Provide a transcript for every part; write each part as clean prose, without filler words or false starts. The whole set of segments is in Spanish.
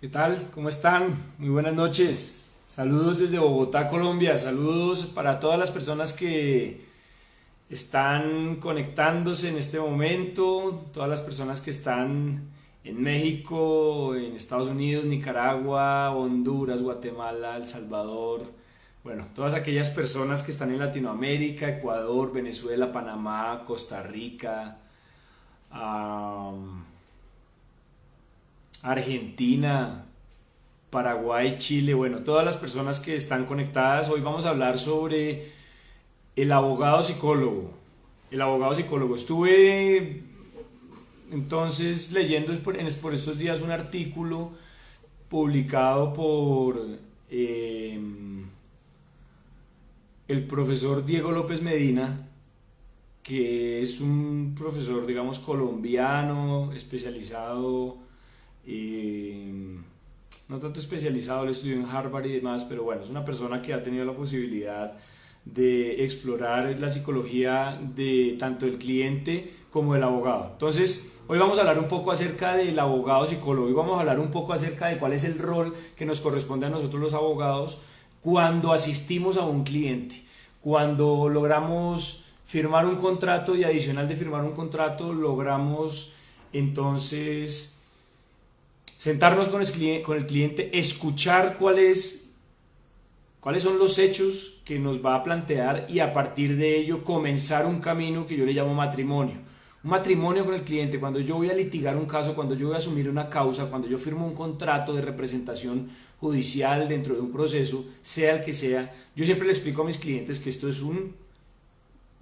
¿Qué tal? ¿Cómo están? Muy buenas noches. Saludos desde Bogotá, Colombia. Saludos para todas las personas que están conectándose en este momento, todas las personas que están en México, en Estados Unidos, Nicaragua, Honduras, Guatemala, El Salvador. Bueno, todas aquellas personas que están en Latinoamérica, Ecuador, Venezuela, Panamá, Costa Rica, am, Argentina, Paraguay, Chile, bueno, todas las personas que están conectadas. Hoy vamos a hablar sobre el abogado psicólogo. El abogado psicólogo. Estuve entonces leyendo por estos días un artículo publicado por eh, el profesor Diego López Medina, que es un profesor, digamos, colombiano, especializado, eh, no tanto especializado, él estudió en Harvard y demás, pero bueno, es una persona que ha tenido la posibilidad de explorar la psicología de tanto el cliente como del abogado. Entonces, hoy vamos a hablar un poco acerca del abogado psicólogo, hoy vamos a hablar un poco acerca de cuál es el rol que nos corresponde a nosotros los abogados cuando asistimos a un cliente, cuando logramos firmar un contrato y adicional de firmar un contrato logramos entonces sentarnos con el cliente, escuchar cuáles son los hechos que nos va a plantear y a partir de ello comenzar un camino que yo le llamo matrimonio. Un matrimonio con el cliente, cuando yo voy a litigar un caso, cuando yo voy a asumir una causa, cuando yo firmo un contrato de representación judicial dentro de un proceso, sea el que sea, yo siempre le explico a mis clientes que esto es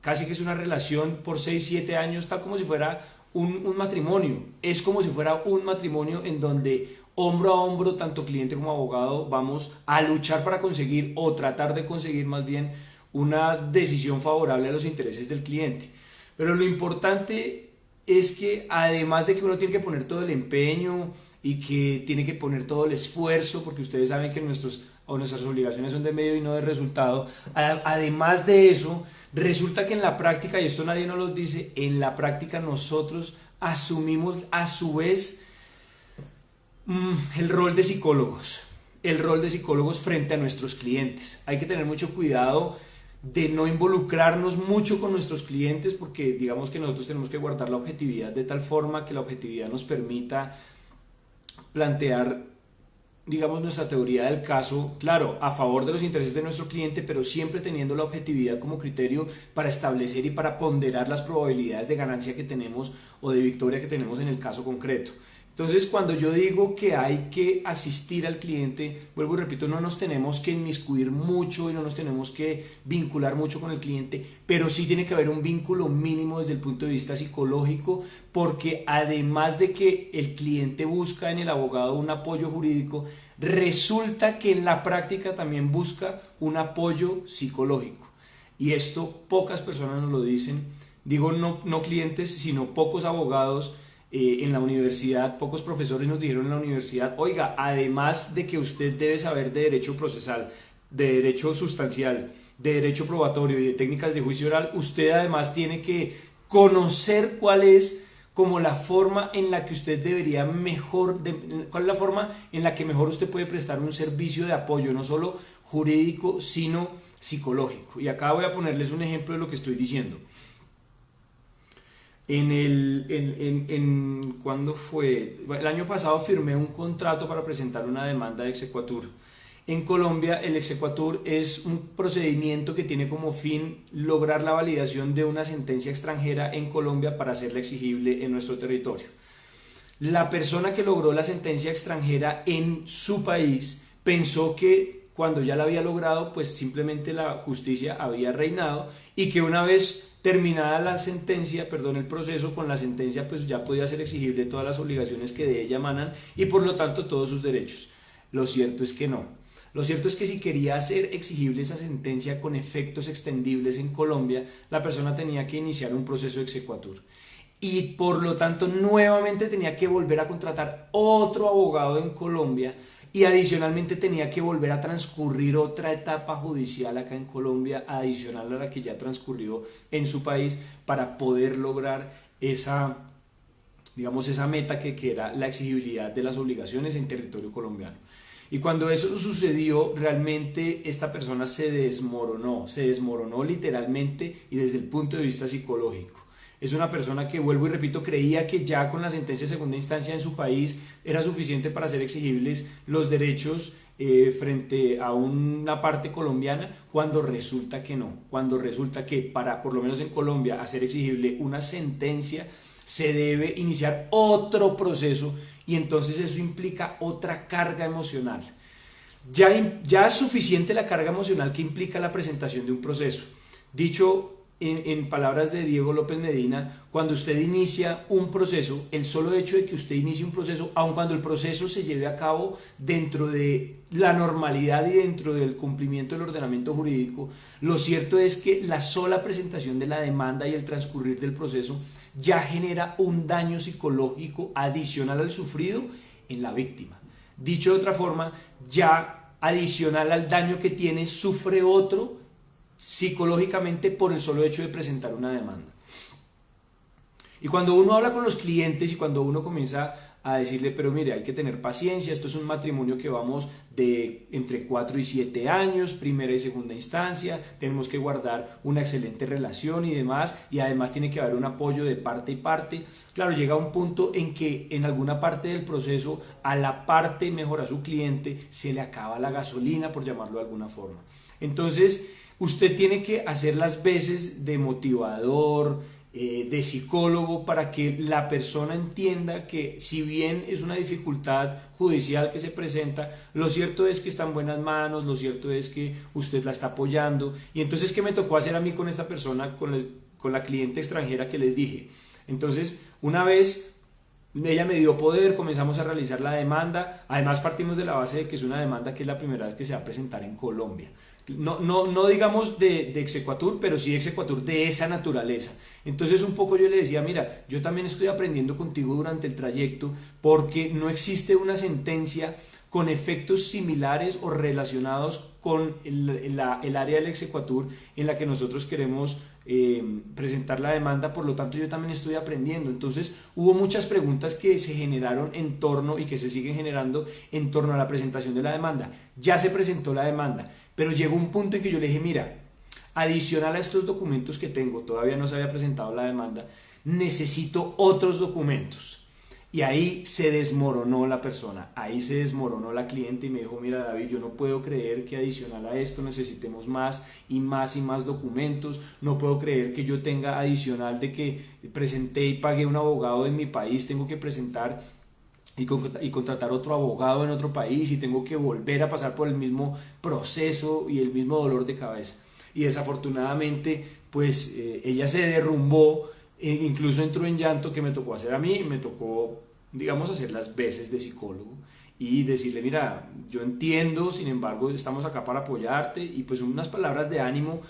casi que es una relación por 6 7 años, tal como si fuera un matrimonio. Es como si fuera un matrimonio en donde hombro a hombro, tanto cliente como abogado, vamos a luchar para conseguir o tratar de conseguir más bien una decisión favorable a los intereses del cliente. Pero lo importante es que además de que uno tiene que poner todo el empeño y que tiene que poner todo el esfuerzo, porque ustedes saben que nuestras obligaciones son de medio y no de resultado, además de eso, resulta que en la práctica, y esto nadie nos lo dice, en la práctica nosotros asumimos a su vez el rol de psicólogos, el rol de psicólogos frente a nuestros clientes. Hay que tener mucho cuidado de no involucrarnos mucho con nuestros clientes porque digamos que nosotros tenemos que guardar la objetividad de tal forma que la objetividad nos permita plantear, digamos, nuestra teoría del caso, claro, a favor de los intereses de nuestro cliente, pero siempre teniendo la objetividad como criterio para establecer y para ponderar las probabilidades de ganancia que tenemos o de victoria que tenemos en el caso concreto. Entonces, cuando yo digo que hay que asistir al cliente, vuelvo y repito, no nos tenemos que inmiscuir mucho y no nos tenemos que vincular mucho con el cliente, pero sí tiene que haber un vínculo mínimo desde el punto de vista psicológico, porque además de que el cliente busca en el abogado un apoyo jurídico, resulta que en la práctica también busca un apoyo psicológico. Y esto pocas personas nos lo dicen, digo no clientes, sino pocos abogados en la universidad, pocos profesores nos dijeron en la universidad, oiga, además de que usted debe saber de derecho procesal, de derecho sustancial, de derecho probatorio y de técnicas de juicio oral, usted además tiene que conocer cuál es como la forma en la que usted debería cuál es la forma en la que mejor usted puede prestar un servicio de apoyo, no solo jurídico, sino psicológico. Y acá voy a ponerles un ejemplo de lo que estoy diciendo. ¿Cuándo fue? El año pasado firmé un contrato para presentar una demanda de exequatur. En Colombia, el exequatur es un procedimiento que tiene como fin lograr la validación de una sentencia extranjera en Colombia para hacerla exigible en nuestro territorio. La persona que logró la sentencia extranjera en su país pensó que cuando ya la había logrado, pues simplemente la justicia había reinado y que una vez terminada la sentencia, perdón, el proceso con la sentencia, pues ya podía ser exigible todas las obligaciones que de ella emanan y por lo tanto todos sus derechos. Lo cierto es que no. Lo cierto es que si quería hacer exigible esa sentencia con efectos extendibles en Colombia, la persona tenía que iniciar un proceso de exequatur. Y por lo tanto nuevamente tenía que volver a contratar otro abogado en Colombia y adicionalmente tenía que volver a transcurrir otra etapa judicial acá en Colombia adicional a la que ya transcurrió en su país para poder lograr digamos, esa meta que era la exigibilidad de las obligaciones en territorio colombiano. Y cuando eso sucedió, realmente esta persona se desmoronó literalmente y desde el punto de vista psicológico. Es una persona que, vuelvo y repito, creía que ya con la sentencia de segunda instancia en su país era suficiente para hacer exigibles los derechos frente a una parte colombiana, cuando resulta que no, cuando resulta que para, por lo menos en Colombia, hacer exigible una sentencia se debe iniciar otro proceso y entonces eso implica otra carga emocional. Ya es suficiente la carga emocional que implica la presentación de un proceso. Dicho en palabras de Diego López Medina, cuando usted inicia un proceso, el solo hecho de que usted inicie un proceso, aun cuando el proceso se lleve a cabo dentro de la normalidad y dentro del cumplimiento del ordenamiento jurídico, lo cierto es que la sola presentación de la demanda y el transcurrir del proceso ya genera un daño psicológico adicional al sufrido en la víctima. Dicho de otra forma, ya adicional al daño que tiene, sufre otro psicológicamente por el solo hecho de presentar una demanda. Y cuando uno habla con los clientes y cuando uno comienza a decirle, pero mire, hay que tener paciencia, esto es un matrimonio que vamos de entre 4 y 7 años, primera y segunda instancia, tenemos que guardar una excelente relación y demás, y además tiene que haber un apoyo de parte y parte. Claro, llega un punto en que en alguna parte del proceso a la parte, mejor a su cliente, se le acaba la gasolina, por llamarlo de alguna forma. Entonces, usted tiene que hacer las veces de motivador, de psicólogo, para que la persona entienda que si bien es una dificultad judicial que se presenta, lo cierto es que está en buenas manos, lo cierto es que usted la está apoyando. Y entonces, ¿qué me tocó hacer a mí con esta persona, con la cliente extranjera que les dije? Entonces, una vez ella me dio poder, comenzamos a realizar la demanda. Además, partimos de la base de que es una demanda que es la primera vez que se va a presentar en Colombia. No digamos de exequatur, pero sí exequatur de esa naturaleza. Entonces un poco yo le decía, mira, yo también estoy aprendiendo contigo durante el trayecto, porque no existe una sentencia con efectos similares o relacionados con el área del exequatur en la que nosotros queremos presentar la demanda. Por lo tanto, yo también estoy aprendiendo. Entonces hubo muchas preguntas que se generaron en torno y que se siguen generando en torno a la presentación de la demanda. Ya se presentó la demanda, pero llegó un punto en que yo le dije, mira, adicional a estos documentos que tengo, todavía no se había presentado la demanda, necesito otros documentos. Y ahí se desmoronó la persona, ahí se desmoronó la cliente y me dijo, mira David, yo no puedo creer que adicional a esto necesitemos más y más y más documentos, no puedo creer que yo tenga adicional de que presenté y pagué un abogado en mi país, tengo que presentar y contratar otro abogado en otro país y tengo que volver a pasar por el mismo proceso y el mismo dolor de cabeza. Y desafortunadamente, pues ella se derrumbó, incluso entró en llanto, que me tocó hacer a mí, me tocó, digamos, hacer las veces de psicólogo y decirle, mira, yo entiendo, sin embargo, estamos acá para apoyarte, y pues unas palabras de ánimo,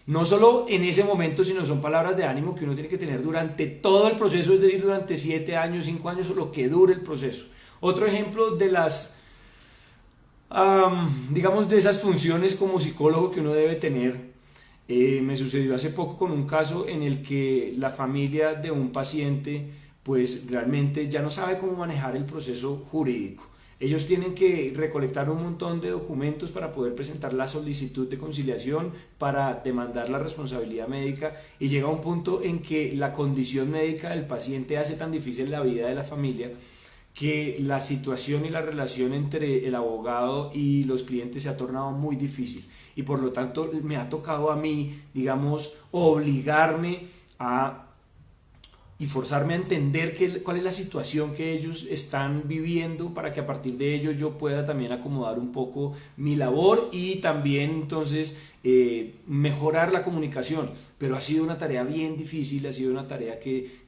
no solo en ese momento, sino son palabras de ánimo que uno tiene que tener durante todo el proceso, es decir, durante 7 años, 5 años o lo que dure el proceso. Otro ejemplo de las, digamos, de esas funciones como psicólogo que uno debe tener, me sucedió hace poco con un caso en el que la familia de un paciente pues realmente ya no sabe cómo manejar el proceso jurídico. Ellos tienen que recolectar un montón de documentos para poder presentar la solicitud de conciliación, para demandar la responsabilidad médica, y llega un punto en que la condición médica del paciente hace tan difícil la vida de la familia que la situación y la relación entre el abogado y los clientes se ha tornado muy difícil, y por lo tanto me ha tocado a mí, digamos, obligarme y forzarme a entender cuál es la situación que ellos están viviendo, para que a partir de ello yo pueda también acomodar un poco mi labor y también entonces mejorar la comunicación. Pero ha sido una tarea bien difícil, ha sido una tarea que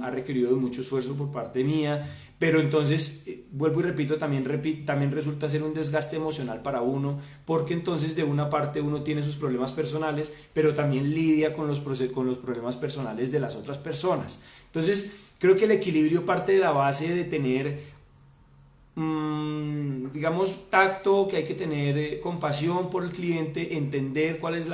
ha requerido de mucho esfuerzo por parte mía, pero entonces, vuelvo y repito, también resulta ser un desgaste emocional para uno, porque entonces de una parte uno tiene sus problemas personales, pero también lidia con los problemas personales de las otras personas. Entonces, creo que el equilibrio parte de la base de tener, digamos, tacto, que hay que tener compasión por el cliente, entender cuál es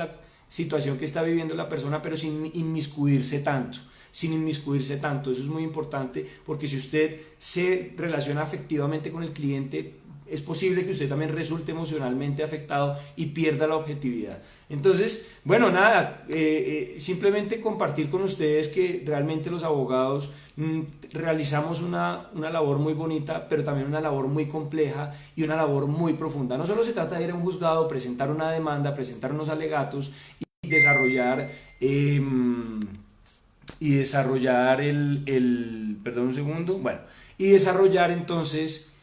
situación que está viviendo la persona, pero sin inmiscuirse tanto. Sin inmiscuirse tanto. Eso es muy importante porque si usted se relaciona afectivamente con el cliente, es posible que usted también resulte emocionalmente afectado y pierda la objetividad. Entonces, bueno, nada, simplemente compartir con ustedes que realmente los abogados realizamos una labor muy bonita, pero también una labor muy compleja y una labor muy profunda. No solo se trata de ir a un juzgado, presentar una demanda, presentar unos alegatos y desarrollar... perdón un segundo, bueno, y desarrollar entonces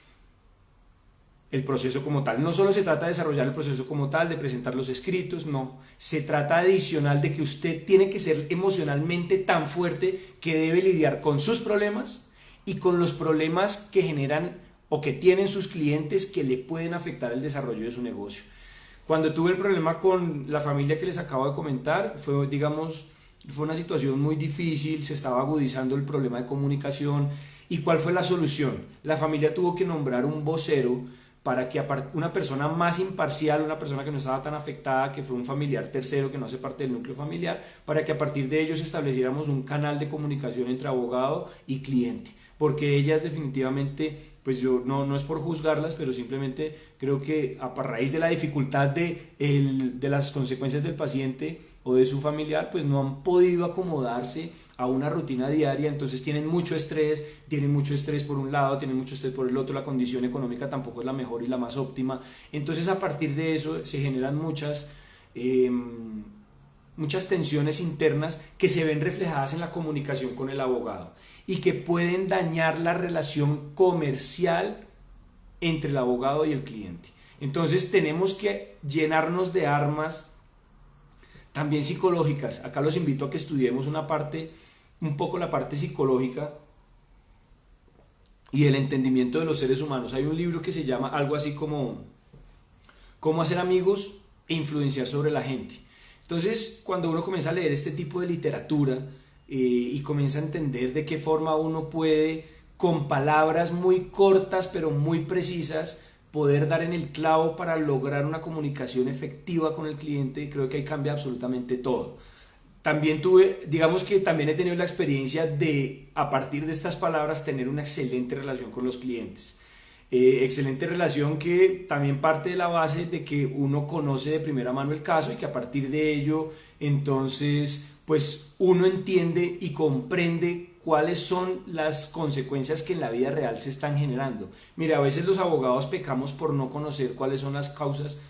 el proceso como tal. No solo se trata de desarrollar el proceso como tal, de presentar los escritos, no. Se trata adicional de que usted tiene que ser emocionalmente tan fuerte que debe lidiar con sus problemas y con los problemas que generan o que tienen sus clientes que le pueden afectar el desarrollo de su negocio. Cuando tuve el problema con la familia que les acabo de comentar, fue, digamos, fue una situación muy difícil, se estaba agudizando el problema de comunicación. ¿Y cuál fue la solución? La familia tuvo que nombrar un vocero para que una persona más imparcial, una persona que no estaba tan afectada, que fue un familiar tercero que no hace parte del núcleo familiar, para que a partir de ellos estableciéramos un canal de comunicación entre abogado y cliente. Porque ellas definitivamente, pues yo no es por juzgarlas, pero simplemente creo que a raíz de la dificultad de las consecuencias del paciente o de su familiar, pues no han podido acomodarse a una rutina diaria, entonces tienen mucho estrés por un lado, tienen mucho estrés por el otro, la condición económica tampoco es la mejor y la más óptima, entonces a partir de eso se generan muchas tensiones internas que se ven reflejadas en la comunicación con el abogado y que pueden dañar la relación comercial entre el abogado y el cliente. Entonces tenemos que llenarnos de armas también psicológicas. Acá los invito a que estudiemos un poco la parte psicológica y el entendimiento de los seres humanos. Hay un libro que se llama algo así como Cómo hacer amigos e influenciar sobre la gente. Entonces, cuando uno comienza a leer este tipo de literatura y comienza a entender de qué forma uno puede, con palabras muy cortas pero muy precisas, poder dar en el clavo para lograr una comunicación efectiva con el cliente, creo que ahí cambia absolutamente todo. También también he tenido la experiencia de, a partir de estas palabras, tener una excelente relación con los clientes. Excelente relación que también parte de la base de que uno conoce de primera mano el caso y que a partir de ello, entonces, pues uno entiende y comprende cuáles son las consecuencias que en la vida real se están generando. Mira, a veces los abogados pecamos por no conocer cuáles son las causas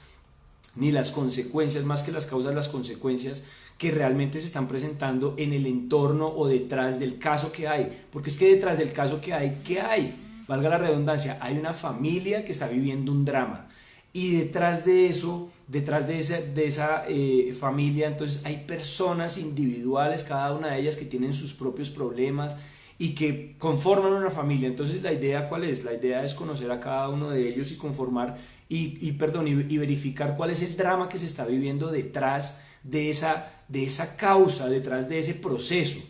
ni las consecuencias, más que las causas, las consecuencias que realmente se están presentando en el entorno o detrás del caso que hay. Porque es que detrás del caso que hay, ¿qué hay? Valga la redundancia, hay una familia que está viviendo un drama. Y detrás de eso, detrás de esa familia, entonces hay personas individuales, cada una de ellas que tienen sus propios problemas y que conforman una familia. Entonces la idea, ¿cuál es? La idea es conocer a cada uno de ellos y conformar y verificar cuál es el drama que se está viviendo detrás de esa causa, detrás de ese proceso.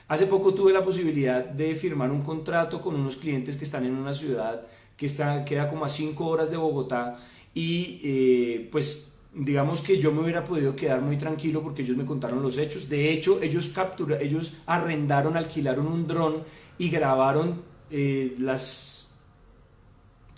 Hace poco tuve la posibilidad de firmar un contrato con unos clientes que están en una ciudad que queda como a 5 horas de Bogotá y pues digamos que yo me hubiera podido quedar muy tranquilo porque ellos me contaron los hechos. De hecho, ellos alquilaron un dron y grabaron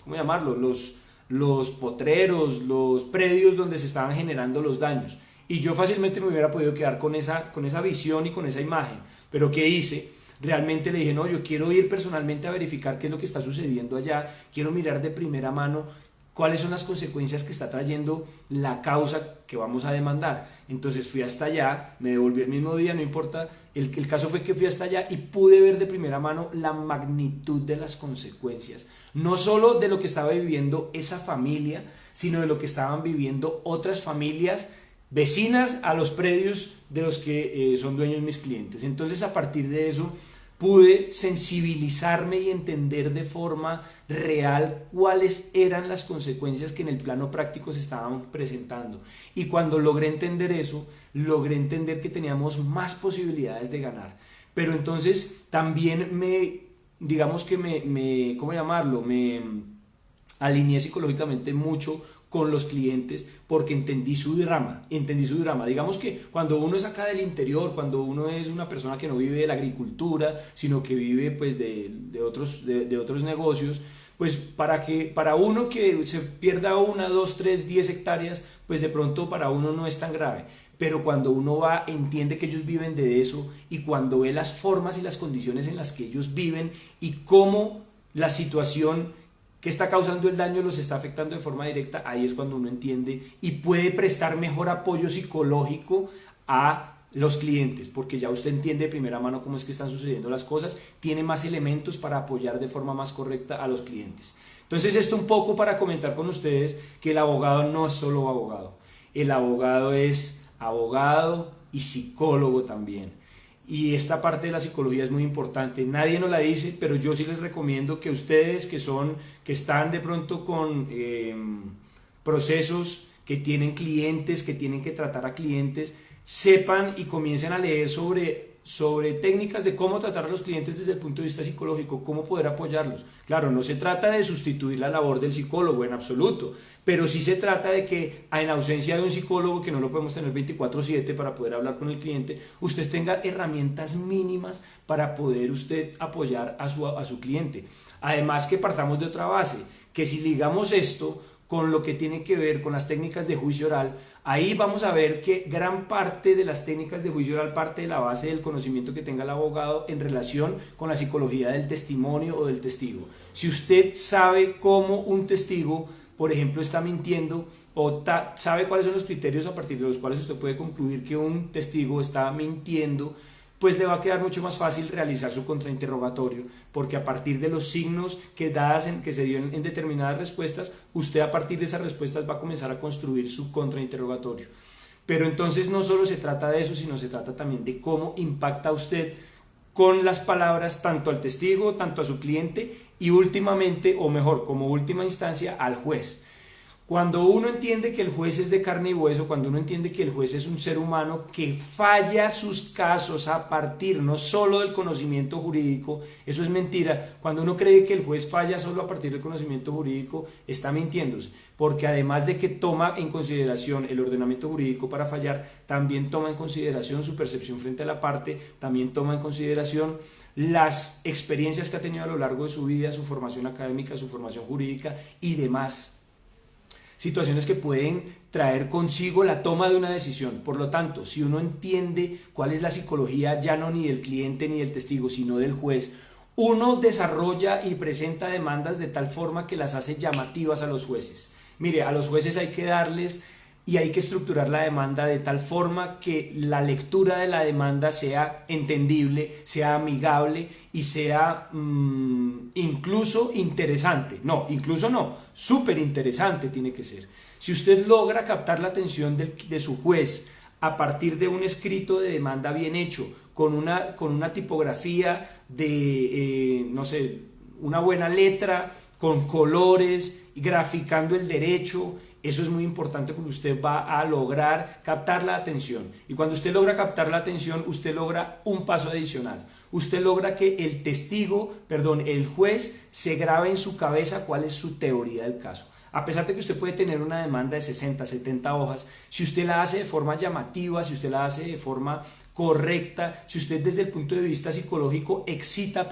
¿cómo llamarlo? Los potreros, los predios donde se estaban generando los daños. Y yo fácilmente me hubiera podido quedar con esa visión y con esa imagen. Pero ¿qué hice? Realmente le dije, no, yo quiero ir personalmente a verificar qué es lo que está sucediendo allá, quiero mirar de primera mano cuáles son las consecuencias que está trayendo la causa que vamos a demandar. Entonces fui hasta allá, me devolví el mismo día, no importa, el caso fue que fui hasta allá y pude ver de primera mano la magnitud de las consecuencias, no solo de lo que estaba viviendo esa familia, sino de lo que estaban viviendo otras familias vecinas a los predios de los que son dueños mis clientes. Entonces a partir de eso pude sensibilizarme y entender de forma real cuáles eran las consecuencias que en el plano práctico se estaban presentando. Y cuando logré entender eso, logré entender que teníamos más posibilidades de ganar. Pero entonces también ¿cómo llamarlo? alineé psicológicamente mucho con los clientes porque entendí su drama. Digamos que cuando uno es acá del interior, cuando uno es una persona que no vive de la agricultura, sino que vive pues de otros negocios, pues para uno que se pierda 1, 2, 3, 10 hectáreas, pues de pronto para uno no es tan grave. Pero cuando uno va, entiende que ellos viven de eso y cuando ve las formas y las condiciones en las que ellos viven y cómo la situación que está causando el daño los está afectando de forma directa, ahí es cuando uno entiende y puede prestar mejor apoyo psicológico a los clientes, porque ya usted entiende de primera mano cómo es que están sucediendo las cosas, tiene más elementos para apoyar de forma más correcta a los clientes. Entonces esto un poco para comentar con ustedes que el abogado no es solo abogado, el abogado es abogado y psicólogo también. Y esta parte de la psicología es muy importante, nadie nos la dice, pero yo sí les recomiendo que ustedes que están de pronto con procesos, que tienen clientes, que tienen que tratar a clientes, sepan y comiencen a leer sobre técnicas de cómo tratar a los clientes desde el punto de vista psicológico, cómo poder apoyarlos. Claro, no se trata de sustituir la labor del psicólogo en absoluto, pero sí se trata de que en ausencia de un psicólogo, que no lo podemos tener 24/7 para poder hablar con el cliente, usted tenga herramientas mínimas para poder usted apoyar a su cliente. Además que partamos de otra base, que si ligamos esto con lo que tiene que ver con las técnicas de juicio oral, ahí vamos a ver que gran parte de las técnicas de juicio oral parte de la base del conocimiento que tenga el abogado en relación con la psicología del testimonio o del testigo. Si usted sabe cómo un testigo, por ejemplo, está mintiendo o sabe cuáles son los criterios a partir de los cuales usted puede concluir que un testigo está mintiendo, pues le va a quedar mucho más fácil realizar su contrainterrogatorio, porque a partir de los signos que se dio en determinadas respuestas, usted a partir de esas respuestas va a comenzar a construir su contrainterrogatorio. Pero entonces no solo se trata de eso, sino se trata también de cómo impacta usted con las palabras tanto al testigo, tanto a su cliente y últimamente, o mejor, como última instancia, al juez. Cuando uno entiende que el juez es de carne y hueso, cuando uno entiende que el juez es un ser humano que falla sus casos a partir no solo del conocimiento jurídico, eso es mentira. Cuando uno cree que el juez falla solo a partir del conocimiento jurídico, está mintiéndose, porque además de que toma en consideración el ordenamiento jurídico para fallar, también toma en consideración su percepción frente a la parte, también toma en consideración las experiencias que ha tenido a lo largo de su vida, su formación académica, su formación jurídica y demás situaciones que pueden traer consigo la toma de una decisión. Por lo tanto, si uno entiende cuál es la psicología ya no ni del cliente ni del testigo, sino del juez, uno desarrolla y presenta demandas de tal forma que las hace llamativas a los jueces. Mire, a los jueces hay que darles y hay que estructurar la demanda de tal forma que la lectura de la demanda sea entendible, sea amigable y sea incluso interesante. No, incluso no, súper interesante tiene que ser. Si usted logra captar la atención de su juez a partir de un escrito de demanda bien hecho, con una tipografía de, no sé, una buena letra, con colores, graficando el derecho, eso es muy importante porque usted va a lograr captar la atención. Y cuando usted logra captar la atención, usted logra un paso adicional. Usted logra que el juez se grabe en su cabeza cuál es su teoría del caso. A pesar de que usted puede tener una demanda de 60, 70 hojas, si usted la hace de forma llamativa, si usted la hace de forma correcta, si usted desde el punto de vista psicológico excita,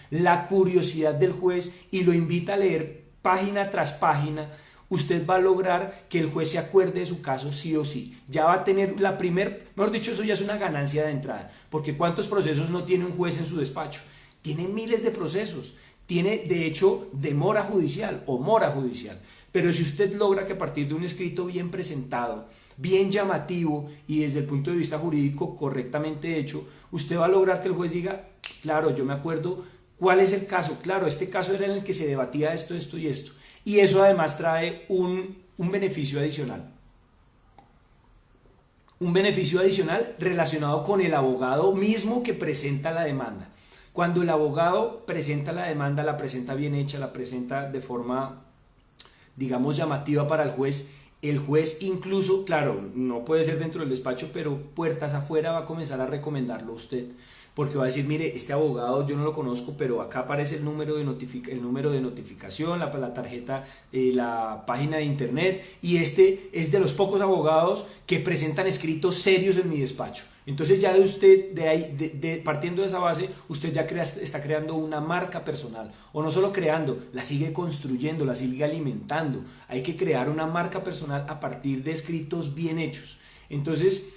la curiosidad del juez y lo invita a leer página tras página, usted va a lograr que el juez se acuerde de su caso sí o sí. Ya va a tener mejor dicho, eso ya es una ganancia de entrada, porque ¿cuántos procesos no tiene un juez en su despacho? Tiene miles de procesos, tiene de hecho demora judicial o mora judicial. Pero si usted logra que a partir de un escrito bien presentado, bien llamativo y desde el punto de vista jurídico correctamente hecho, usted va a lograr que el juez diga, claro, yo me acuerdo cuál es el caso, claro, este caso era en el que se debatía esto, esto y esto. Y eso además trae un beneficio adicional. Un beneficio adicional relacionado con el abogado mismo que presenta la demanda. Cuando el abogado presenta la demanda, la presenta bien hecha, la presenta de forma, digamos, llamativa para el juez incluso, claro, no puede ser dentro del despacho, pero puertas afuera va a comenzar a recomendarlo a usted. porque va a decir, mire, este abogado yo no lo conozco, pero acá aparece el número de, el número de notificación, la tarjeta, la página de internet, y este es de los pocos abogados que presentan escritos serios en mi despacho. Entonces ya de usted, de ahí, partiendo de esa base, usted ya está creando una marca personal. O no solo creando, la sigue construyendo, la sigue alimentando. Hay que crear una marca personal a partir de escritos bien hechos. Entonces,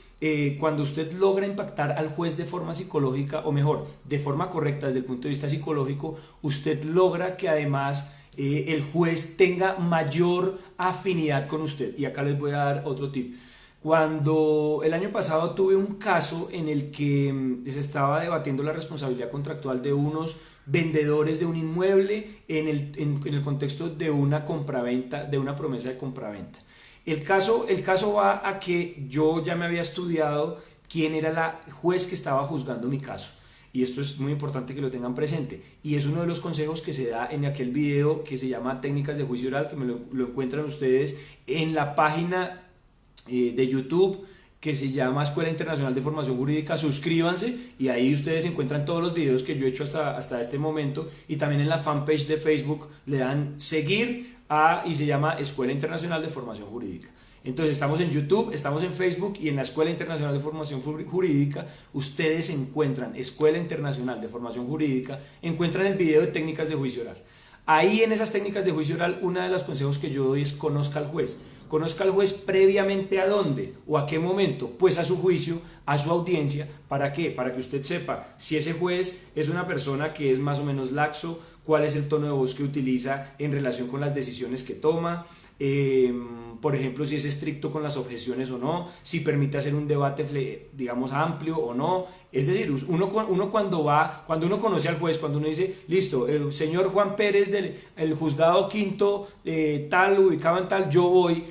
cuando usted logra impactar al juez de forma psicológica, o mejor, de forma correcta desde el punto de vista psicológico, usted logra que además el juez tenga mayor afinidad con usted. Y acá les voy a dar otro tip. Cuando el año pasado tuve un caso en el que se estaba debatiendo la responsabilidad contractual de unos vendedores de un inmueble en el contexto de una compraventa, de una promesa de compraventa. El caso va a que yo ya me había estudiado quién era la juez que estaba juzgando mi caso. Y esto es muy importante que lo tengan presente. Y es uno de los consejos que se da en aquel video que se llama Técnicas de Juicio Oral, que lo encuentran ustedes en la página de YouTube que se llama Escuela Internacional de Formación Jurídica. Suscríbanse y ahí ustedes encuentran todos los videos que yo he hecho hasta este momento, y también en la fanpage de Facebook le dan seguir y se llama Escuela Internacional de Formación Jurídica. Entonces estamos en YouTube, estamos en Facebook, y en la Escuela Internacional de Formación Jurídica ustedes encuentran Escuela Internacional de Formación Jurídica, encuentran el video de técnicas de juicio oral. Ahí en esas técnicas de juicio oral, uno de los consejos que yo doy es conozca al juez. Conozca al juez previamente a dónde o a qué momento, pues a su juicio, a su audiencia. ¿Para qué? Para que usted sepa si ese juez es una persona que es más o menos laxo, cuál es el tono de voz que utiliza en relación con las decisiones que toma, por ejemplo, si es estricto con las objeciones o no, si permite hacer un debate, digamos, amplio o no. Es decir, uno cuando uno conoce al juez, cuando uno dice, listo, el señor Juan Pérez del juzgado quinto tal, ubicado en tal, yo voy,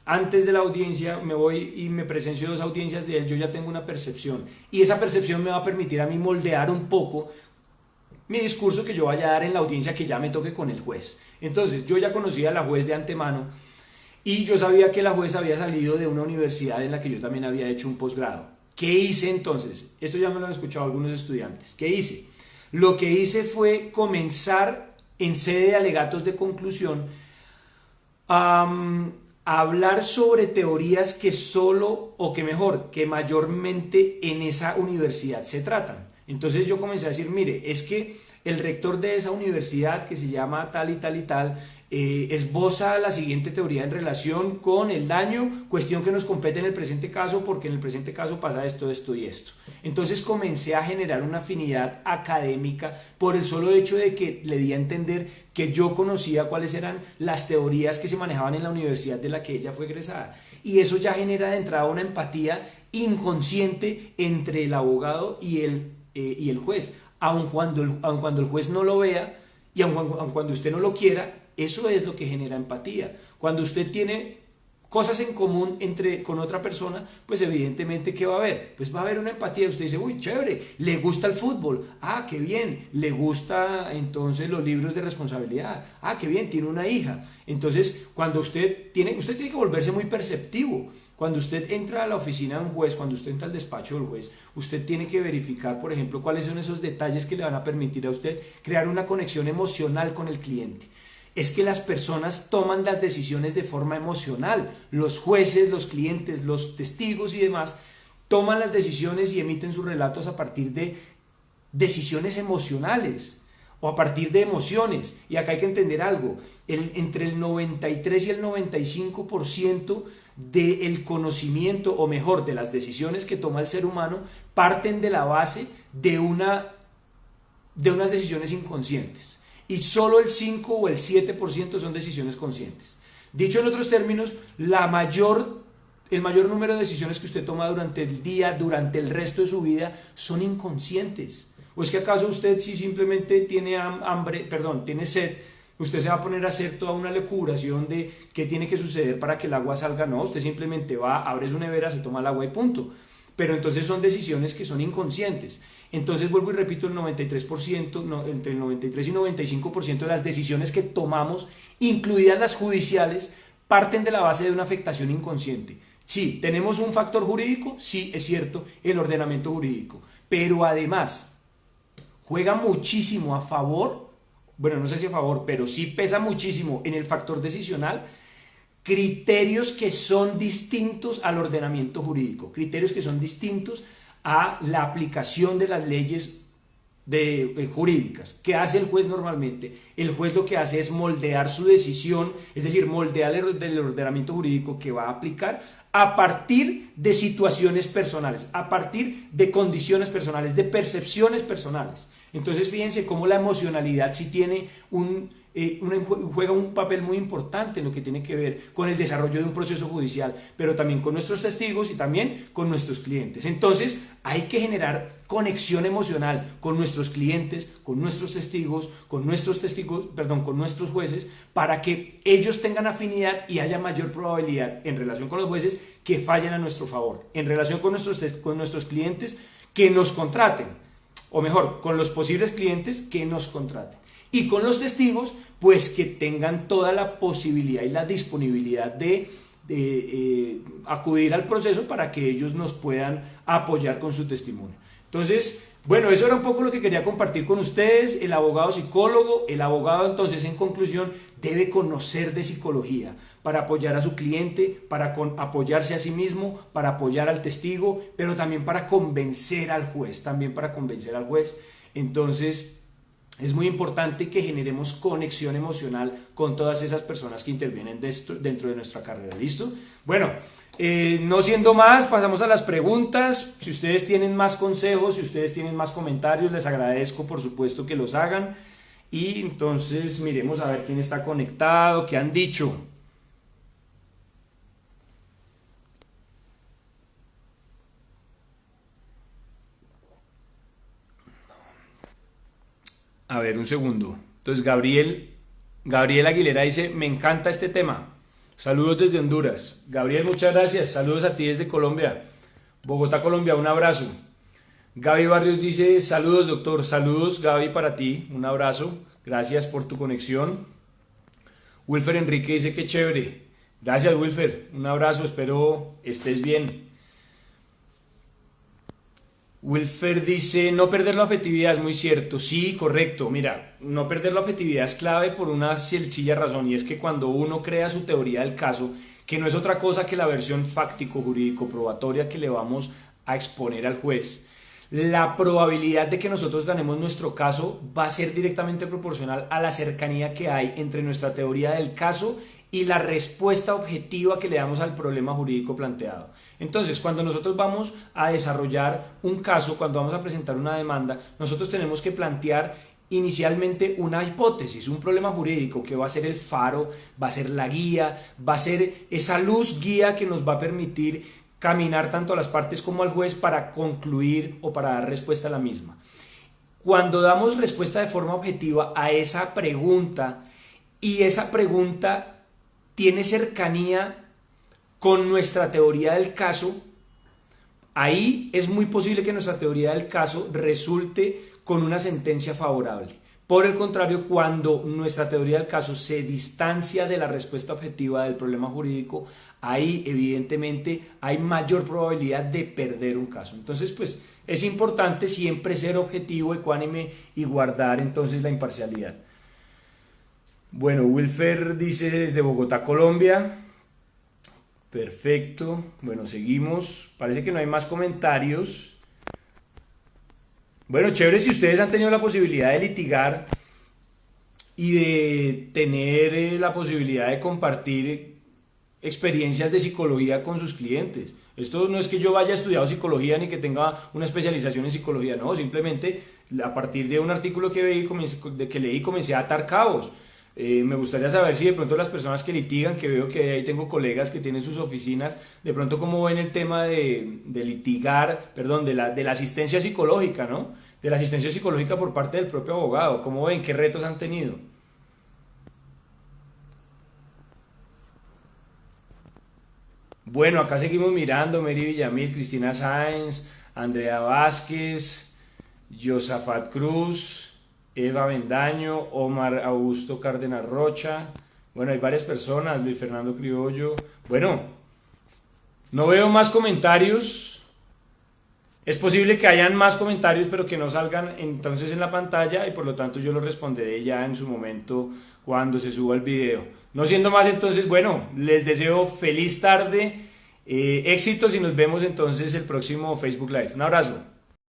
antes de la audiencia me voy y me presencio 2 audiencias de él, yo ya tengo una percepción, y esa percepción me va a permitir a mí moldear un poco mi discurso que yo vaya a dar en la audiencia que ya me toque con el juez. Entonces yo ya conocía a la juez de antemano, y yo sabía que la juez había salido de una universidad en la que yo también había hecho un posgrado. ¿Qué hice entonces? Esto ya me lo han escuchado algunos estudiantes. ¿Qué hice? Lo que hice fue comenzar en sede de alegatos de conclusión a hablar sobre teorías que solo, o que mejor, que mayormente en esa universidad se tratan. Entonces yo comencé a decir, mire, es que el rector de esa universidad, que se llama tal y tal y tal, esboza la siguiente teoría en relación con el daño, cuestión que nos compete en el presente caso, porque en el presente caso pasa esto, esto y esto. Entonces comencé a generar una afinidad académica por el solo hecho de que le di a entender que yo conocía cuáles eran las teorías que se manejaban en la universidad de la que ella fue egresada. Y eso ya genera de entrada una empatía inconsciente entre el abogado y el juez. Aun cuando el juez no lo vea y aun cuando usted no lo quiera, eso es lo que genera empatía. Cuando usted tiene cosas en común con otra persona, pues evidentemente, ¿qué va a haber? Pues va a haber una empatía. Usted dice, uy, chévere, le gusta el fútbol, ah, qué bien, le gusta entonces los libros de responsabilidad, ah, qué bien, tiene una hija. Entonces, cuando usted tiene que volverse muy perceptivo. Cuando usted entra a la oficina de un juez, cuando usted entra al despacho del juez, usted tiene que verificar, por ejemplo, cuáles son esos detalles que le van a permitir a usted crear una conexión emocional con el cliente. Es que las personas toman las decisiones de forma emocional. Los jueces, los clientes, los testigos y demás toman las decisiones y emiten sus relatos a partir de decisiones emocionales o a partir de emociones. Y acá hay que entender algo, entre el 93 y el 95% del conocimiento, o mejor, de las decisiones que toma el ser humano, parten de la base de unas decisiones inconscientes. Y solo el 5 o el 7% son decisiones conscientes. Dicho en otros términos, el mayor número de decisiones que usted toma durante el día, durante el resto de su vida, son inconscientes. ¿O es que acaso usted, si simplemente tiene tiene sed, usted se va a poner a hacer toda una elucubración de qué tiene que suceder para que el agua salga? No, usted simplemente va, abre su nevera, se toma el agua y punto. Pero entonces son decisiones que son inconscientes. Entonces vuelvo y repito, entre el 93 y 95% de las decisiones que tomamos, incluidas las judiciales, parten de la base de una afectación inconsciente. Sí, tenemos un factor jurídico, sí, es cierto, el ordenamiento jurídico, pero además juega muchísimo a favor, bueno, no sé si a favor, pero sí pesa muchísimo en el factor decisional, criterios que son distintos al ordenamiento jurídico, criterios que son distintos a la aplicación de las leyes jurídicas. ¿Qué hace el juez normalmente? El juez lo que hace es moldear su decisión, es decir, moldear el ordenamiento jurídico que va a aplicar a partir de situaciones personales, a partir de condiciones personales, de percepciones personales. Entonces fíjense cómo la emocionalidad sí tiene juega un papel muy importante en lo que tiene que ver con el desarrollo de un proceso judicial, pero también con nuestros testigos y también con nuestros clientes. Entonces hay que generar conexión emocional con nuestros clientes, con nuestros testigos, con nuestros jueces, para que ellos tengan afinidad y haya mayor probabilidad en relación con los jueces que fallen a nuestro favor, en relación con nuestros clientes que nos contraten, o mejor, con los posibles clientes que nos contraten. Y con los testigos, pues que tengan toda la posibilidad y la disponibilidad de acudir al proceso para que ellos nos puedan apoyar con su testimonio. Entonces, bueno, eso era un poco lo que quería compartir con ustedes. El abogado psicólogo, el abogado entonces en conclusión debe conocer de psicología para apoyar a su cliente, para apoyarse a sí mismo, para apoyar al testigo, pero también para convencer al juez, Entonces, es muy importante que generemos conexión emocional con todas esas personas que intervienen dentro de nuestra carrera. ¿Listo? Bueno, no siendo más, pasamos a las preguntas. Si ustedes tienen más consejos, si ustedes tienen más comentarios, les agradezco por supuesto que los hagan. Y entonces miremos a ver quién está conectado, qué han dicho. A ver, un segundo. Entonces, Gabriel Aguilera dice, me encanta este tema. Saludos desde Honduras. Gabriel, muchas gracias. Saludos a ti desde Colombia. Bogotá, Colombia, un abrazo. Gaby Barrios dice, saludos doctor. Saludos, Gaby, para ti. Un abrazo. Gracias por tu conexión. Wilfer Enrique dice, qué chévere. Gracias, Wilfer. Un abrazo. Espero estés bien. Wilfer dice, no perder la objetividad, es muy cierto, sí, correcto, mira, no perder la objetividad es clave por una sencilla razón, y es que cuando uno crea su teoría del caso, que no es otra cosa que la versión fáctico-jurídico-probatoria que le vamos a exponer al juez, la probabilidad de que nosotros ganemos nuestro caso va a ser directamente proporcional a la cercanía que hay entre nuestra teoría del caso y la respuesta objetiva que le damos al problema jurídico planteado. Entonces, cuando nosotros vamos a desarrollar un caso, cuando vamos a presentar una demanda, nosotros tenemos que plantear inicialmente una hipótesis, un problema jurídico que va a ser el faro, va a ser la guía, va a ser esa luz guía que nos va a permitir caminar tanto a las partes como al juez para concluir o para dar respuesta a la misma. Cuando damos respuesta de forma objetiva a esa pregunta y esa pregunta tiene cercanía con nuestra teoría del caso, ahí es muy posible que nuestra teoría del caso resulte con una sentencia favorable. Por el contrario, cuando nuestra teoría del caso se distancia de la respuesta objetiva del problema jurídico, ahí evidentemente hay mayor probabilidad de perder un caso. Entonces, pues es importante siempre ser objetivo, ecuánime y guardar entonces la imparcialidad. Bueno, Wilfer dice desde Bogotá, Colombia. Perfecto. Bueno, seguimos. Parece que no hay más comentarios. Bueno, chévere si ustedes han tenido la posibilidad de litigar y de tener la posibilidad de compartir experiencias de psicología con sus clientes. Esto no es que yo haya estudiado psicología ni que tenga una especialización en psicología, no, simplemente a partir de un artículo que leí comencé a atar cabos. Me gustaría saber si de pronto las personas que litigan, que veo que ahí tengo colegas que tienen sus oficinas, de pronto cómo ven el tema de litigar, perdón, de la asistencia psicológica, ¿no? De la asistencia psicológica por parte del propio abogado, ¿cómo ven? ¿Qué retos han tenido? Bueno, acá seguimos mirando, Mary Villamil, Cristina Sáenz, Andrea Vázquez, Josafat Cruz, Eva Bendaño, Omar Augusto Cárdenas Rocha. Bueno, hay varias personas, Luis Fernando Criollo. Bueno, no veo más comentarios. Es posible que hayan más comentarios, pero que no salgan entonces en la pantalla y por lo tanto yo los responderé ya en su momento cuando se suba el video. No siendo más entonces, bueno, les deseo feliz tarde, éxitos y nos vemos entonces el próximo Facebook Live. Un abrazo.